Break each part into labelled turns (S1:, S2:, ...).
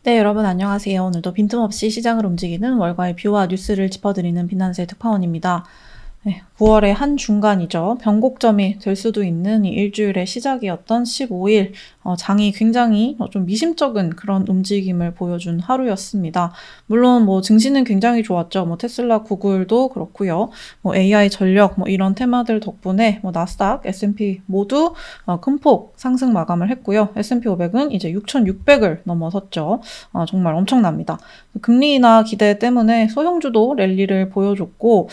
S1: 네, 여러분 안녕하세요. 오늘도 빈틈없이 시장을 움직이는 월가의 뷰와 뉴스를 짚어드리는 빈난스의 특파원입니다. 네, 9월의 한 중간이죠. 변곡점이 될 수도 있는 이 일주일의 시작이었던 15일, 장이 굉장히 좀 미심쩍은 그런 움직임을 보여준 하루였습니다. 물론 증시는 굉장히 좋았죠. 테슬라, 구글도 그렇고요. AI 전력, 이런 테마들 덕분에 나스닥, S&P 모두 큰 폭 상승 마감을 했고요. S&P 500은 이제 6,600을 넘어섰죠. 정말 엄청납니다. 금리 인하 기대 때문에 소형주도 랠리를 보여줬고,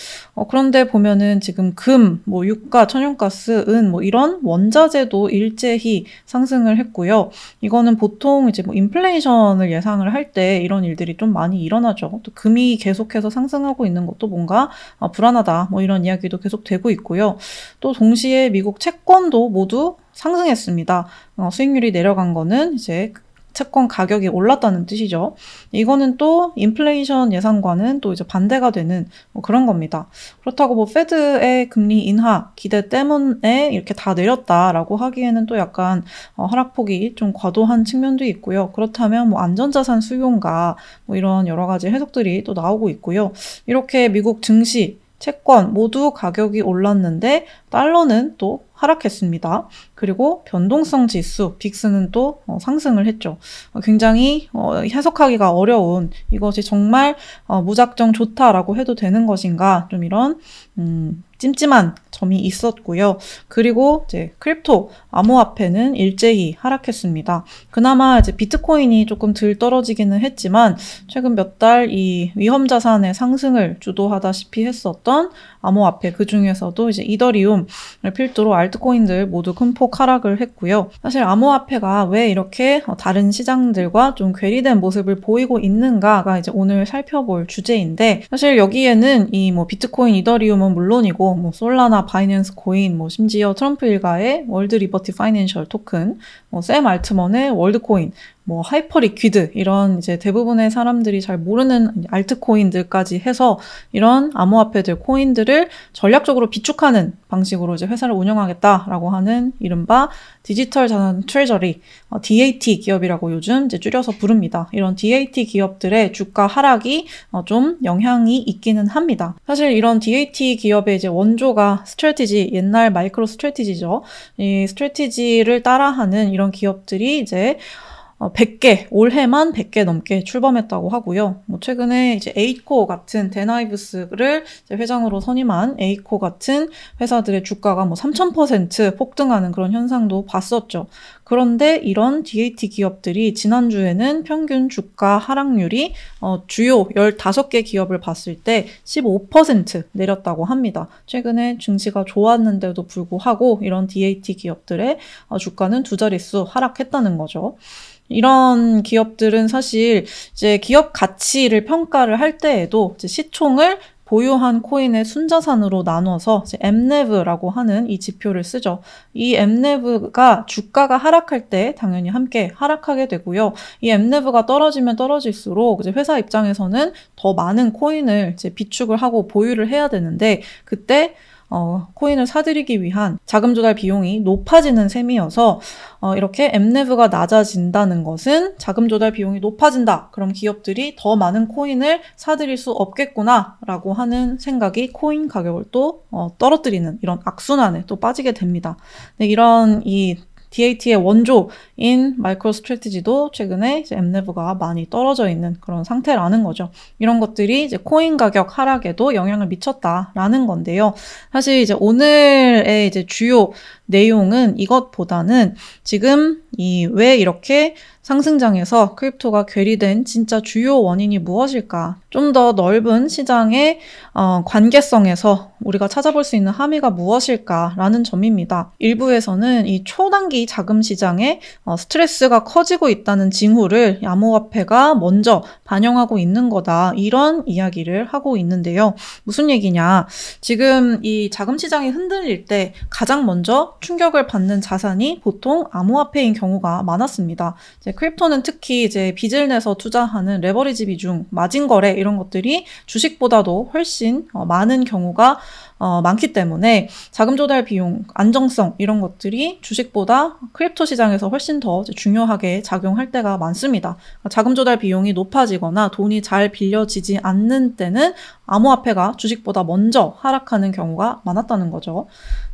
S1: 그런데 보면은 지금 금, 유가, 천연가스, 은, 이런 원자재도 일제히 상승을 했고요. 이거는 보통 이제 인플레이션을 예상을 할 때 이런 일들이 좀 많이 일어나죠. 또 금이 계속해서 상승하고 있는 것도 뭔가 불안하다, 이런 이야기도 계속 되고 있고요. 또 동시에 미국 채권도 모두 상승했습니다. 수익률이 내려간 거는 이제 채권 가격이 올랐다는 뜻이죠. 이거는 또 인플레이션 예상과는 또 이제 반대가 되는 그런 겁니다. 그렇다고 페드의 금리 인하 기대 때문에 이렇게 다 내렸다라고 하기에는 또 약간 하락폭이 좀 과도한 측면도 있고요. 그렇다면 안전자산 수요인가 이런 여러 가지 해석들이 또 나오고 있고요. 이렇게 미국 증시, 채권 모두 가격이 올랐는데 달러는 또 하락했습니다. 그리고 변동성 지수, 빅스는 또 상승을 했죠. 굉장히 해석하기가 어려운, 이것이 정말 무작정 좋다라고 해도 되는 것인가, 좀 이런 찜찜한 점이 있었고요. 그리고 이제 크립토, 암호화폐는 일제히 하락했습니다. 그나마 이제 비트코인이 조금 덜 떨어지기는 했지만 최근 몇 달 이 위험 자산의 상승을 주도하다시피 했었던 암호화폐, 그 중에서도 이제 이더리움을 필두로 알트코인들 모두 큰 폭 하락을 했고요. 사실 암호화폐가 왜 이렇게 다른 시장들과 좀 괴리된 모습을 보이고 있는가가 이제 오늘 살펴볼 주제인데, 사실 여기에는 이 비트코인, 이더리움은 물론이고 솔라나, 바이낸스 코인, 심지어 트럼프 일가의 월드 리버티 파이낸셜 토큰, 샘 알트먼의 월드코인, 하이퍼 리퀴드, 이런 이제 대부분의 사람들이 잘 모르는 알트코인들까지 해서 이런 암호화폐들, 코인들을 전략적으로 비축하는 방식으로 이제 회사를 운영하겠다라고 하는 이른바 디지털 자산 트레저리, DAT 기업이라고 요즘 이제 줄여서 부릅니다. 이런 DAT 기업들의 주가 하락이 좀 영향이 있기는 합니다. 사실 이런 DAT 기업의 이제 원조가 스트래티지, 옛날 마이크로 스트래티지죠. 이 스트래티지를 따라하는 이런 기업들이 이제 100개, 올해만 100개 넘게 출범했다고 하고요. 최근에 이제 에이코 같은 데나이브스를 회장으로 선임한 에이코 같은 회사들의 주가가 3000% 폭등하는 그런 현상도 봤었죠. 그런데 이런 DAT 기업들이 지난주에는 평균 주가 하락률이 주요 15개 기업을 봤을 때 15% 내렸다고 합니다. 최근에 증시가 좋았는데도 불구하고 이런 DAT 기업들의 주가는 두 자릿수 하락했다는 거죠. 이런 기업들은 사실 이제 기업 가치를 평가를 할 때에도 이제 시총을 보유한 코인의 순자산으로 나눠서 MNAV라고 하는 이 지표를 쓰죠. 이 MNAV가 주가가 하락할 때 당연히 함께 하락하게 되고요. 이 MNAV가 떨어지면 떨어질수록 이제 회사 입장에서는 더 많은 코인을 이제 비축을 하고 보유를 해야 되는데, 그때 코인을 사들이기 위한 자금 조달 비용이 높아지는 셈이어서 이렇게 MNAV가 낮아진다는 것은 자금 조달 비용이 높아진다. 그럼 기업들이 더 많은 코인을 사들일 수 없겠구나라고 하는 생각이 코인 가격을 또 떨어뜨리는 이런 악순환에 또 빠지게 됩니다. 네, 이런 이 DAT의 원조인 마이크로 스트래티지도 최근에 이제 MNAV가 많이 떨어져 있는 그런 상태라는 거죠. 이런 것들이 이제 코인 가격 하락에도 영향을 미쳤다라는 건데요. 사실 이제 오늘의 이제 주요 내용은 이것보다는 지금 왜 이렇게 상승장에서 크립토가 괴리된 진짜 주요 원인이 무엇일까? 좀 더 넓은 시장의 관계성에서 우리가 찾아볼 수 있는 함의가 무엇일까라는 점입니다. 일부에서는 이 초단기 자금 시장에 스트레스가 커지고 있다는 징후를 암호화폐가 먼저 반영하고 있는 거다, 이런 이야기를 하고 있는데요. 무슨 얘기냐? 지금 이 자금 시장이 흔들릴 때 가장 먼저 충격을 받는 자산이 보통 암호화폐인 경우가 많았습니다. 이제 크립토는 특히 이제 빚을 내서 투자하는 레버리지 비중, 마진 거래 이런 것들이 주식보다도 훨씬 많은 경우가 많기 때문에 자금 조달 비용, 안정성 이런 것들이 주식보다 크립토 시장에서 훨씬 더 중요하게 작용할 때가 많습니다. 자금 조달 비용이 높아지거나 돈이 잘 빌려지지 않는 때는 암호화폐가 주식보다 먼저 하락하는 경우가 많았다는 거죠.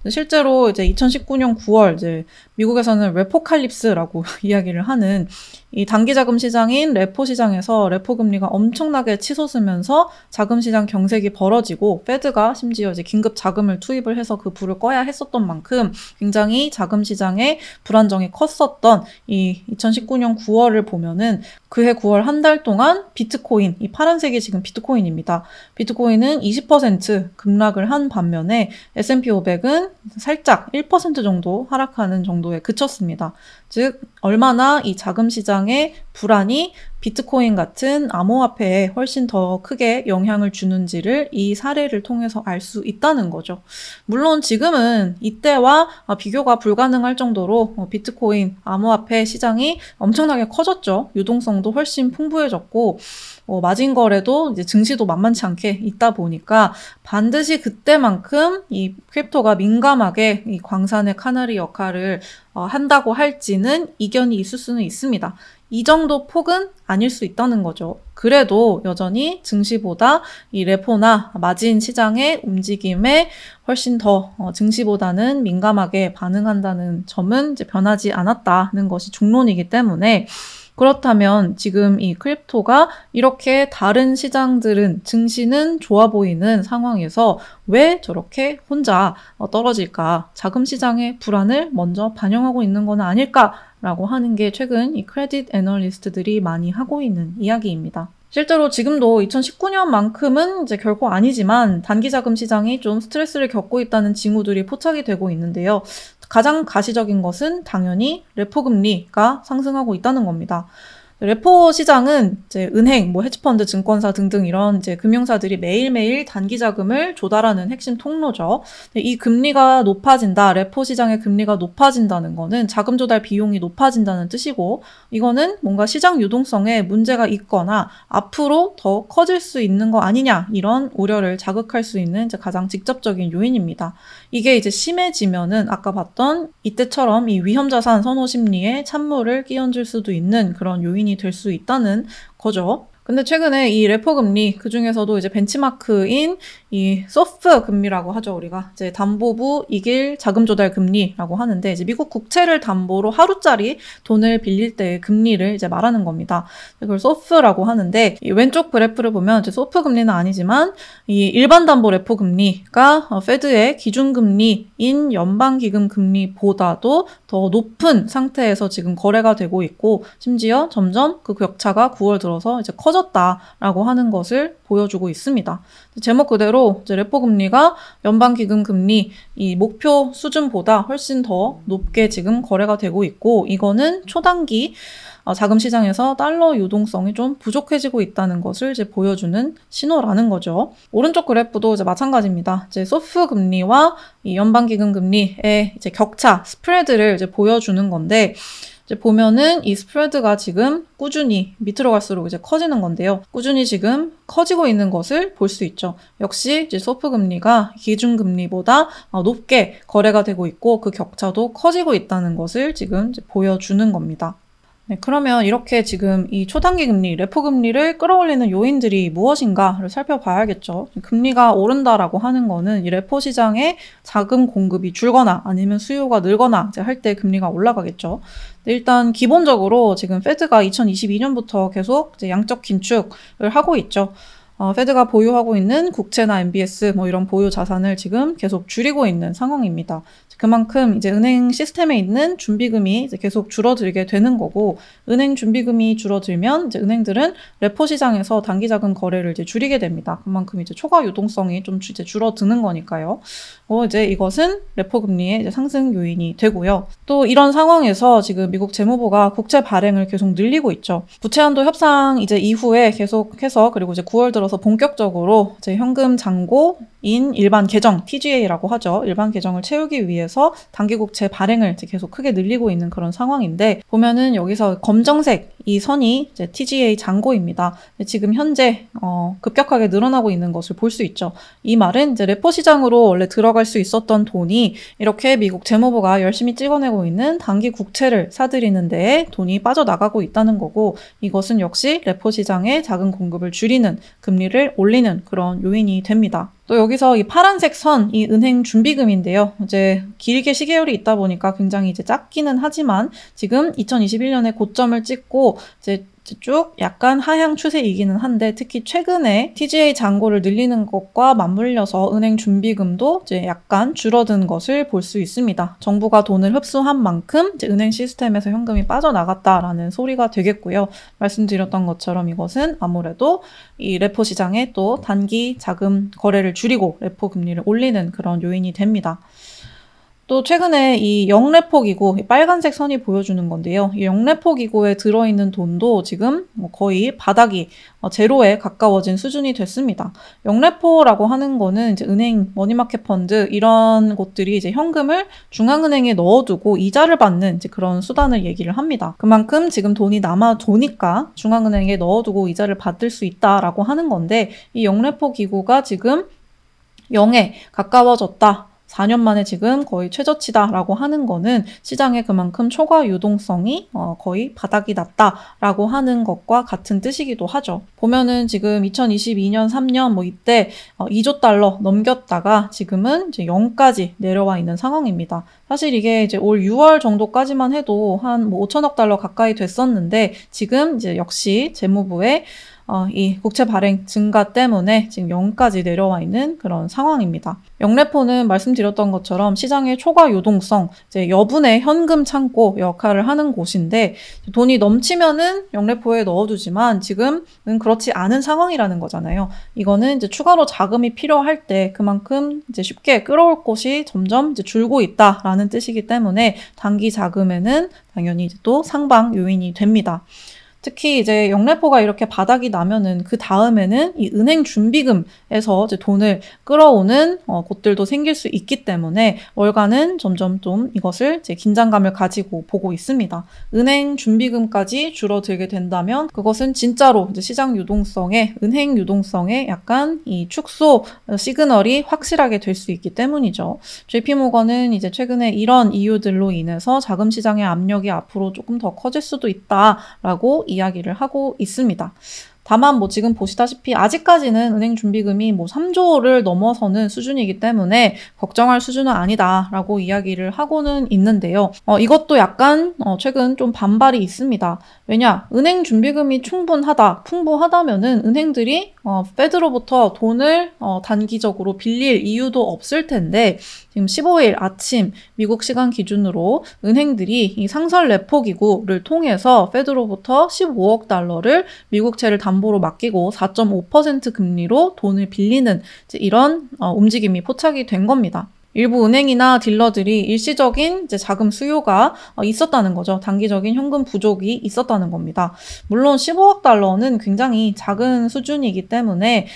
S1: 실제로 이제 2019년 9월 이제 미국에서는 레포칼립스라고 이야기를 하는 이 단기 자금 시장인 레포 시장에서 레포 금리가 엄청나게 치솟으면서 자금 시장 경색이 벌어지고 페드가 심지어 이제 긴급 자금을 투입을 해서 그 불을 꺼야 했었던 만큼 굉장히 자금 시장의 불안정이 컸었던 이 2019년 9월을 보면은 그해 9월 한 달 동안 비트코인, 이 파란색이 지금 비트코인입니다. 비트코인은 20% 급락을 한 반면에 S&P 500은 살짝 1% 정도 하락하는 정도에 그쳤습니다. 즉 얼마나 이 자금 시장의 불안이 비트코인 같은 암호화폐에 훨씬 더 크게 영향을 주는지를 이 사례를 통해서 알 수 있다는 거죠. 물론 지금은 이때와 비교가 불가능할 정도로 비트코인 암호화폐 시장이 엄청나게 커졌죠. 유동성도 훨씬 풍부해졌고 마진 거래도 이제 증시도 만만치 않게 있다 보니까 반드시 그때만큼 이 크립토가 민감하게 이 광산의 카나리 역할을 한다고 할지는 이견이 있을 수는 있습니다. 이 정도 폭은 아닐 수 있다는 거죠. 그래도 여전히 증시보다 이 레포나 마진 시장의 움직임에 훨씬 더 증시보다는 민감하게 반응한다는 점은 이제 변하지 않았다는 것이 중론이기 때문에 그렇다면 지금 이 크립토가 이렇게 다른 시장들은 증시는 좋아 보이는 상황에서 왜 저렇게 혼자 떨어질까? 자금 시장의 불안을 먼저 반영하고 있는 건 아닐까라고 하는 게 최근 이 크레딧 애널리스트들이 많이 하고 있는 이야기입니다. 실제로 지금도 2019년만큼은 이제 결코 아니지만 단기 자금 시장이 좀 스트레스를 겪고 있다는 징후들이 포착이 되고 있는데요. 가장 가시적인 것은 당연히 레포 금리가 상승하고 있다는 겁니다. 레포 시장은 이제 은행, 헤지펀드, 증권사 등등 이런 이제 금융사들이 매일매일 단기 자금을 조달하는 핵심 통로죠. 이 금리가 높아진다, 레포 시장의 금리가 높아진다는 거는 자금 조달 비용이 높아진다는 뜻이고, 이거는 뭔가 시장 유동성에 문제가 있거나 앞으로 더 커질 수 있는 거 아니냐, 이런 우려를 자극할 수 있는 이제 가장 직접적인 요인입니다. 이게 이제 심해지면은 아까 봤던 이때처럼 이 위험자산 선호 심리에 찬물을 끼얹을 수도 있는 그런 요인이 될 수 있다는 거죠. 근데 최근에 이 레포 금리, 그 중에서도 이제 벤치마크인 이 소프 금리라고 하죠, 우리가. 이제 담보부 이길 자금 조달 금리라고 하는데, 이제 미국 국채를 담보로 하루짜리 돈을 빌릴 때의 금리를 이제 말하는 겁니다. 그걸 소프라고 하는데, 이 왼쪽 그래프를 보면 이제 소프 금리는 아니지만, 이 일반 담보 레포 금리가 페드의 기준 금리인 연방 기금 금리보다도 더 높은 상태에서 지금 거래가 되고 있고, 심지어 점점 그 격차가 9월 들어서 이제 커졌다라고 하는 것을 보여주고 있습니다. 제목 그대로 이제 레포 금리가 연방 기금 금리 이 목표 수준보다 훨씬 더 높게 지금 거래가 되고 있고, 이거는 초단기 자금 시장에서 달러 유동성이 좀 부족해지고 있다는 것을 이제 보여주는 신호라는 거죠. 오른쪽 그래프도 이제 마찬가지입니다. 이제 소프 금리와 이 연방 기금 금리의 이제 격차, 스프레드를 이제 보여주는 건데, 이제 보면은 이 스프레드가 지금 꾸준히 밑으로 갈수록 이제 커지는 건데요. 꾸준히 지금 커지고 있는 것을 볼 수 있죠. 역시 이제 소프 금리가 기준 금리보다 높게 거래가 되고 있고, 그 격차도 커지고 있다는 것을 지금 이제 보여주는 겁니다. 네, 그러면 이렇게 지금 이 초단기 금리, 레포 금리를 끌어올리는 요인들이 무엇인가를 살펴봐야겠죠. 금리가 오른다라고 하는 거는 이 레포 시장에 자금 공급이 줄거나 아니면 수요가 늘거나 할 때 금리가 올라가겠죠. 일단 기본적으로 지금 페드가 2022년부터 계속 이제 양적 긴축을 하고 있죠. 페드가 보유하고 있는 국채나 MBS 이런 보유 자산을 지금 계속 줄이고 있는 상황입니다. 그만큼 이제 은행 시스템에 있는 준비금이 이제 계속 줄어들게 되는 거고, 은행 준비금이 줄어들면 이제 은행들은 레포 시장에서 단기 자금 거래를 이제 줄이게 됩니다. 그만큼 이제 초과 유동성이 좀 이제 줄어드는 거니까요. 이제 이것은 레포 금리의 이제 상승 요인이 되고요. 또 이런 상황에서 지금 미국 재무부가 국채 발행을 계속 늘리고 있죠. 부채 한도 협상 이제 이후에 계속해서, 그리고 이제 9월 들어 들어서 본격적으로 이제 현금 잔고인 일반 계정, TGA라고 하죠. 일반 계정을 채우기 위해서 단기국채 발행을 이제 계속 크게 늘리고 있는 그런 상황인데, 보면은 여기서 검정색 이 선이 이제 TGA 잔고입니다. 지금 현재 급격하게 늘어나고 있는 것을 볼 수 있죠. 이 말은 이제 레포 시장으로 원래 들어갈 수 있었던 돈이 이렇게 미국 재무부가 열심히 찍어내고 있는 단기 국채를 사들이는 데에 돈이 빠져나가고 있다는 거고, 이것은 역시 레포 시장의 작은 공급을 줄이는, 금리를 올리는 그런 요인이 됩니다. 또 여기서 이 파란색 선, 이 은행 준비금인데요. 이제 길게 시계열이 있다 보니까 굉장히 이제 작기는 하지만 지금 2021년에 고점을 찍고 이제 쭉 약간 하향 추세이기는 한데, 특히 최근에 TGA 잔고를 늘리는 것과 맞물려서 은행 준비금도 이제 약간 줄어든 것을 볼 수 있습니다. 정부가 돈을 흡수한 만큼 이제 은행 시스템에서 현금이 빠져나갔다라는 소리가 되겠고요. 말씀드렸던 것처럼 이것은 아무래도 이 레포 시장의 또 단기 자금 거래를 줄이고 레포 금리를 올리는 그런 요인이 됩니다. 또 최근에 이 영레포 기구, 빨간색 선이 보여주는 건데요. 이 영레포 기구에 들어있는 돈도 지금 거의 바닥이 제로에 가까워진 수준이 됐습니다. 영레포라고 하는 거는 이제 은행, 머니마켓 펀드 이런 곳들이 이제 현금을 중앙은행에 넣어두고 이자를 받는 이제 그런 수단을 얘기를 합니다. 그만큼 지금 돈이 남아 도니까 중앙은행에 넣어두고 이자를 받을 수 있다라고 하는 건데, 이 영레포 기구가 지금 0에 가까워졌다. 4년 만에 지금 거의 최저치다라고 하는 거는 시장에 그만큼 초과 유동성이 거의 바닥이 났다라고 하는 것과 같은 뜻이기도 하죠. 보면은 지금 2022년 3년 뭐 이때 2조 달러 넘겼다가 지금은 이제 0까지 내려와 있는 상황입니다. 사실 이게 이제 올 6월 정도까지만 해도 한 뭐 5천억 달러 가까이 됐었는데, 지금 이제 역시 재무부의 이 국채 발행 증가 때문에 지금 0까지 내려와 있는 그런 상황입니다. 영레포는 말씀드렸던 것처럼 시장의 초과 유동성, 이제 여분의 현금 창고 역할을 하는 곳인데, 돈이 넘치면은 영레포에 넣어두지만 지금은 그렇지 않은 상황이라는 거잖아요. 이거는 이제 추가로 자금이 필요할 때 그만큼 이제 쉽게 끌어올 곳이 점점 이제 줄고 있다라는 뜻이기 때문에 단기 자금에는 당연히 이제 또 상방 요인이 됩니다. 특히 이제 영레포가 이렇게 바닥이 나면은 그 다음에는 이 은행 준비금에서 이제 돈을 끌어오는 곳들도 생길 수 있기 때문에 월가는 점점 좀 이것을 이제 긴장감을 가지고 보고 있습니다. 은행 준비금까지 줄어들게 된다면 그것은 진짜로 이제 시장 유동성에, 은행 유동성에 약간 이 축소 시그널이 확실하게 될 수 있기 때문이죠. JP모건은 이제 최근에 이런 이유들로 인해서 자금 시장의 압력이 앞으로 조금 더 커질 수도 있다라고 이야기를 하고 있습니다. 다만 뭐 지금 보시다시피 아직까지는 은행 준비금이 뭐 3조를 넘어서는 수준이기 때문에 걱정할 수준은 아니다라고 이야기를 하고는 있는데요. 이것도 약간 최근 좀 반발이 있습니다. 왜냐? 은행 준비금이 풍부하다면은 은행들이 페드로부터 돈을 단기적으로 빌릴 이유도 없을 텐데, 지금 15일 아침 미국 시간 기준으로 은행들이 이 상설 레포 기구를 통해서 페드로부터 15억 달러를 미국채를 담보로 맡기고 4.5% 금리로 돈을 빌리는 이런 움직임이 포착이 된 겁니다. 일부 은행이나 딜러들이 일시적인 이제 자금 수요가 있었다는 거죠. 단기적인 현금 부족이 있었다는 겁니다. 물론 15억 달러는 굉장히 작은 수준이기 때문에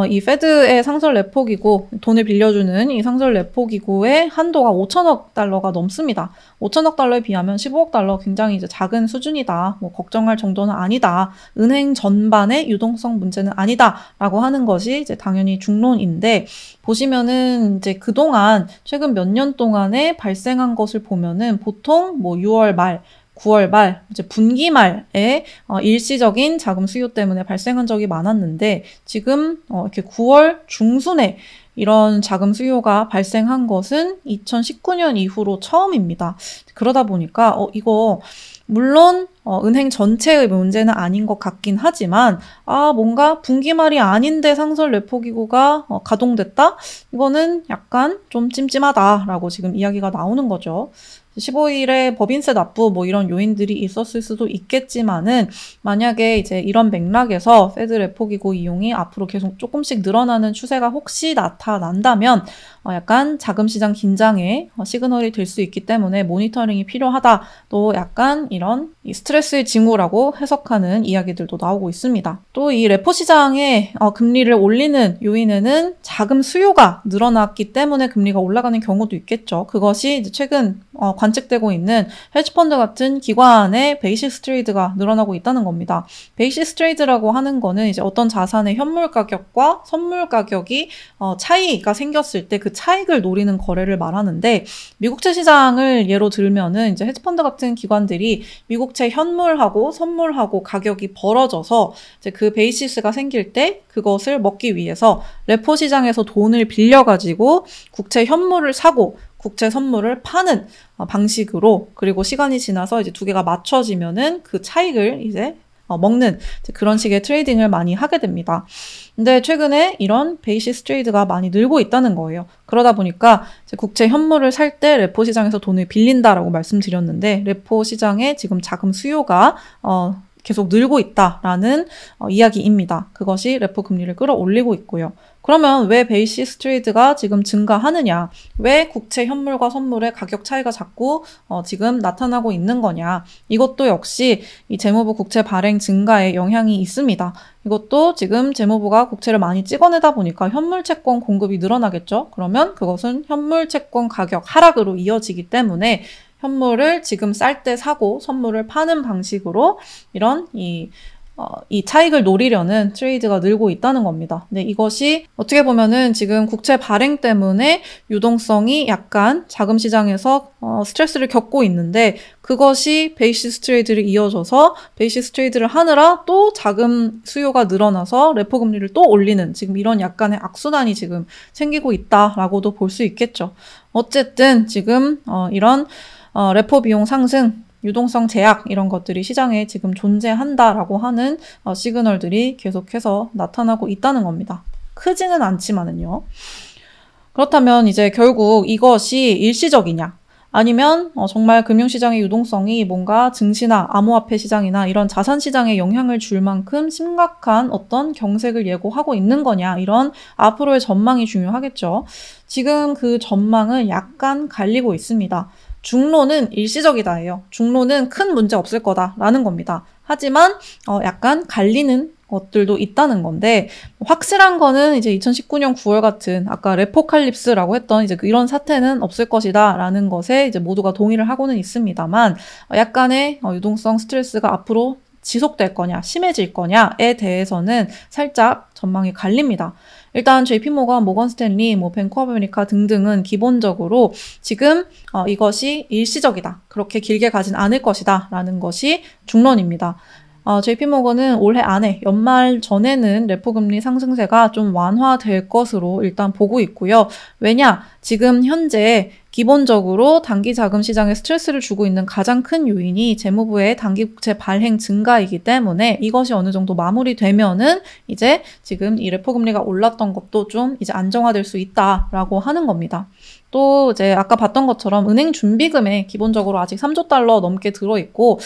S1: 이 페드의 상설 레포 기구, 돈을 빌려주는 이 상설 레포 기구의 한도가 5천억 달러가 넘습니다. 5천억 달러에 비하면 15억 달러 굉장히 이제 작은 수준이다. 뭐 걱정할 정도는 아니다. 은행 전반의 유동성 문제는 아니다라고 하는 것이 이제 당연히 중론인데, 보시면은 이제 그동안 최근 몇 년 동안에 발생한 것을 보면은 보통 뭐 6월 말 9월 말, 이제 분기 말에 일시적인 자금 수요 때문에 발생한 적이 많았는데, 지금 이렇게 9월 중순에 이런 자금 수요가 발생한 것은 2019년 이후로 처음입니다. 그러다 보니까 이거 물론 은행 전체의 문제는 아닌 것 같긴 하지만 뭔가 분기말이 아닌데 상설 레포 기구가 가동됐다? 이거는 약간 좀 찜찜하다라고 지금 이야기가 나오는 거죠. 15일에 법인세 납부 뭐 이런 요인들이 있었을 수도 있겠지만은 만약에 이제 이런 맥락에서 페드 레포기구 이용이 앞으로 계속 조금씩 늘어나는 추세가 혹시 나타난다면 약간 자금시장 긴장의 시그널이 될 수 있기 때문에 모니터링이 필요하다. 또 약간 이런 스트레스의 징후라고 해석하는 이야기들도 나오고 있습니다. 또 이 레포 시장에 금리를 올리는 요인에는 자금 수요가 늘어났기 때문에 금리가 올라가는 경우도 있겠죠. 그것이 이제 최근 관측되고 있는 헤지펀드 같은 기관의 베이시스 트레이드가 늘어나고 있다는 겁니다. 베이시스 트레이드라고 하는 거는 이제 어떤 자산의 현물 가격과 선물 가격이 차이가 생겼을 때 그 차익을 노리는 거래를 말하는데, 미국채 시장을 예로 들면은 이제 헤지펀드 같은 기관들이 미국채 현물하고 선물하고 가격이 벌어져서 이제 그 베이시스가 생길 때 그것을 먹기 위해서 레포 시장에서 돈을 빌려가지고 국채 현물을 사고 국채 선물을 파는 방식으로, 그리고 시간이 지나서 이제 두 개가 맞춰지면은 그 차익을 이제 먹는 그런 식의 트레이딩을 많이 하게 됩니다. 근데 최근에 이런 베이시스 트레이드가 많이 늘고 있다는 거예요. 그러다 보니까 이제 국채 현물을 살 때 레포 시장에서 돈을 빌린다라고 말씀드렸는데, 레포 시장에 지금 자금 수요가 계속 늘고 있다라는 이야기입니다. 그것이 레포 금리를 끌어올리고 있고요. 그러면 왜 베이시스 트레이드가 지금 증가하느냐? 왜 국채 현물과 선물의 가격 차이가 자꾸 지금 나타나고 있는 거냐? 이것도 역시 이 재무부 국채 발행 증가에 영향이 있습니다. 이것도 지금 재무부가 국채를 많이 찍어내다 보니까 현물 채권 공급이 늘어나겠죠? 그러면 그것은 현물 채권 가격 하락으로 이어지기 때문에 현물을 지금 쌀 때 사고 선물을 파는 방식으로 이런 이 차익을 노리려는 트레이드가 늘고 있다는 겁니다. 근데 이것이 어떻게 보면은 지금 국채 발행 때문에 유동성이 약간 자금 시장에서 스트레스를 겪고 있는데, 그것이 베이시스 트레이드를 이어져서 베이시스 트레이드를 하느라 또 자금 수요가 늘어나서 레포 금리를 또 올리는, 지금 이런 약간의 악순환이 지금 생기고 있다라고도 볼 수 있겠죠. 어쨌든 지금 이런 레포 비용 상승, 유동성 제약 이런 것들이 시장에 지금 존재한다라고 하는 시그널들이 계속해서 나타나고 있다는 겁니다. 크지는 않지만은요. 그렇다면 이제 결국 이것이 일시적이냐? 아니면 정말 금융시장의 유동성이 뭔가 증시나 암호화폐 시장이나 이런 자산 시장에 영향을 줄 만큼 심각한 어떤 경색을 예고하고 있는 거냐, 이런 앞으로의 전망이 중요하겠죠. 지금 그 전망은 약간 갈리고 있습니다. 중로는 일시적이다예요. 중로는 큰 문제 없을 거다라는 겁니다. 하지만 약간 갈리는 것들도 있다는 건데, 확실한 거는 이제 2019년 9월 같은 아까 레포칼립스라고 했던 이제 이런 사태는 없을 것이다라는 것에 이제 모두가 동의를 하고는 있습니다만, 약간의 유동성 스트레스가 앞으로 지속될 거냐, 심해질 거냐에 대해서는 살짝 전망이 갈립니다. 일단 JP모건, 모건스탠리, 뱅크 오브 아메리카 등등은 기본적으로 지금 이것이 일시적이다, 그렇게 길게 가진 않을 것이다 라는 것이 중론입니다. JP모건은 올해 안에 연말 전에는 레포금리 상승세가 좀 완화될 것으로 일단 보고 있고요. 왜냐? 지금 현재 기본적으로 단기 자금 시장에 스트레스를 주고 있는 가장 큰 요인이 재무부의 단기 국채 발행 증가이기 때문에 이것이 어느 정도 마무리되면은 이제 지금 이 레포 금리가 올랐던 것도 좀 이제 안정화될 수 있다라고 하는 겁니다. 또 이제 아까 봤던 것처럼 은행 준비금에 기본적으로 아직 3조 달러 넘게 들어있고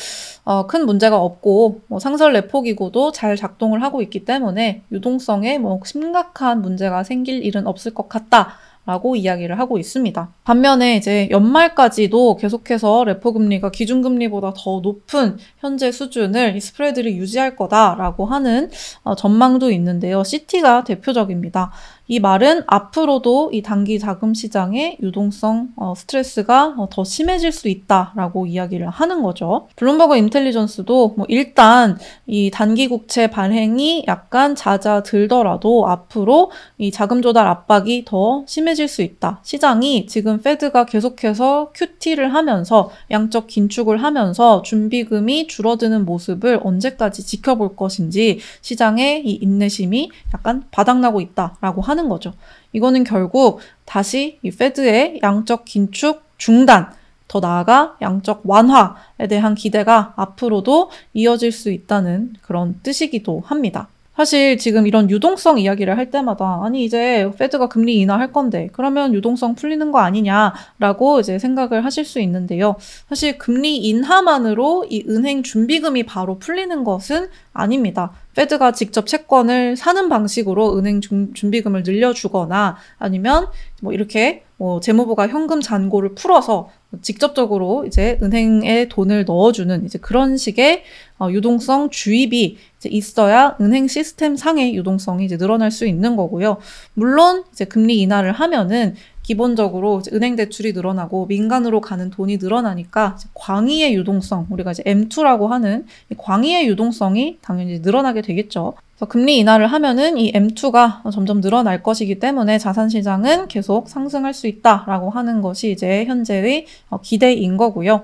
S1: 큰 문제가 없고 상설 레포 기구도 잘 작동을 하고 있기 때문에 유동성에 심각한 문제가 생길 일은 없을 것 같다 라고 이야기를 하고 있습니다. 반면에 이제 연말까지도 계속해서 레포 금리가 기준금리보다 더 높은 현재 수준을 이 스프레드를 유지할 거다라고 하는 전망도 있는데요. 시티가 대표적입니다. 이 말은 앞으로도 이 단기 자금 시장의 유동성 스트레스가 더 심해질 수 있다라고 이야기를 하는 거죠. 블룸버그 인텔리전스도 일단 이 단기 국채 발행이 약간 잦아들더라도 앞으로 이 자금 조달 압박이 더 심해질 수 있다. 시장이 지금 페드가 계속해서 QT를 하면서 양적 긴축을 하면서 준비금이 줄어드는 모습을 언제까지 지켜볼 것인지 시장의 이 인내심이 약간 바닥나고 있다라고 하는 거죠. 이거는 결국 다시 이 페드의 양적 긴축 중단, 더 나아가 양적 완화에 대한 기대가 앞으로도 이어질 수 있다는 그런 뜻이기도 합니다. 사실 지금 이런 유동성 이야기를 할 때마다 아니 이제 페드가 금리 인하할 건데 그러면 유동성 풀리는 거 아니냐라고 이제 생각을 하실 수 있는데요. 사실 금리 인하만으로 이 은행 준비금이 바로 풀리는 것은 아닙니다. 페드가 직접 채권을 사는 방식으로 은행 준비금을 늘려주거나 아니면 뭐 이렇게 뭐 재무부가 현금 잔고를 풀어서 직접적으로 이제 은행에 돈을 넣어주는 이제 그런 식의 유동성 주입이 이제 있어야 은행 시스템 상의 유동성이 이제 늘어날 수 있는 거고요. 물론 이제 금리 인하를 하면은 기본적으로 이제 은행 대출이 늘어나고 민간으로 가는 돈이 늘어나니까 이제 광의의 유동성, 우리가 이제 M2라고 하는 이 광의의 유동성이 당연히 늘어나게 되겠죠. 그래서 금리 인하를 하면은 이 M2가 점점 늘어날 것이기 때문에 자산 시장은 계속 상승할 수 있다라고 하는 것이 이제 현재의 기대인 거고요.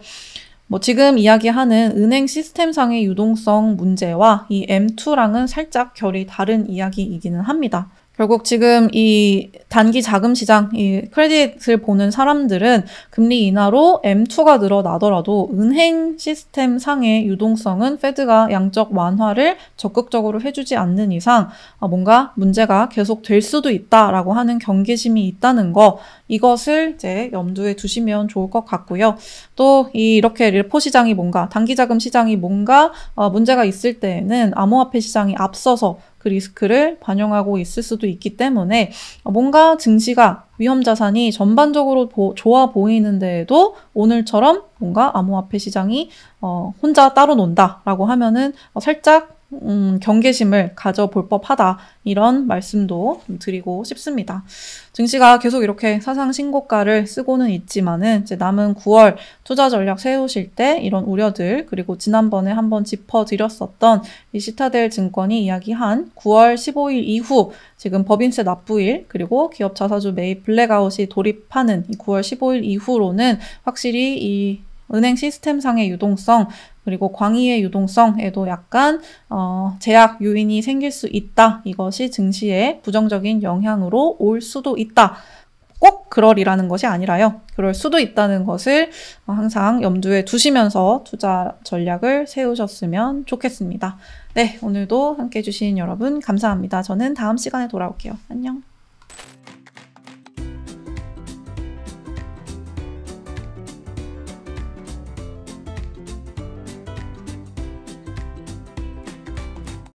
S1: 뭐 지금 이야기하는 은행 시스템상의 유동성 문제와 이 M2랑은 살짝 결이 다른 이야기이기는 합니다. 결국 지금 이 단기 자금 시장, 이 크레딧을 보는 사람들은 금리 인하로 M2가 늘어나더라도 은행 시스템 상의 유동성은 페드가 양적 완화를 적극적으로 해주지 않는 이상 뭔가 문제가 계속 될 수도 있다라고 하는 경계심이 있다는 거, 이것을 이제 염두에 두시면 좋을 것 같고요. 또 이렇게 레포 시장이 뭔가 단기 자금 시장이 뭔가 문제가 있을 때에는 암호화폐 시장이 앞서서 그 리스크를 반영하고 있을 수도 있기 때문에 뭔가 증시가 위험 자산이 전반적으로 좋아 보이는데도 오늘처럼 뭔가 암호화폐 시장이 혼자 따로 논다라고 하면은 살짝 경계심을 가져볼 법하다, 이런 말씀도 드리고 싶습니다. 증시가 계속 이렇게 사상 신고가를 쓰고는 있지만은 이제 남은 9월 투자 전략 세우실 때 이런 우려들, 그리고 지난번에 한번 짚어드렸었던 이 시타델 증권이 이야기한 9월 15일 이후 지금 법인세 납부일, 그리고 기업 자사주 매입 블랙아웃이 돌입하는 이 9월 15일 이후로는 확실히 이 은행 시스템상의 유동성, 그리고 광의의 유동성에도 약간 제약 요인이 생길 수 있다. 이것이 증시에 부정적인 영향으로 올 수도 있다. 꼭 그러리라는 것이 아니라요. 그럴 수도 있다는 것을 항상 염두에 두시면서 투자 전략을 세우셨으면 좋겠습니다. 네, 오늘도 함께 해주신 여러분 감사합니다. 저는 다음 시간에 돌아올게요. 안녕.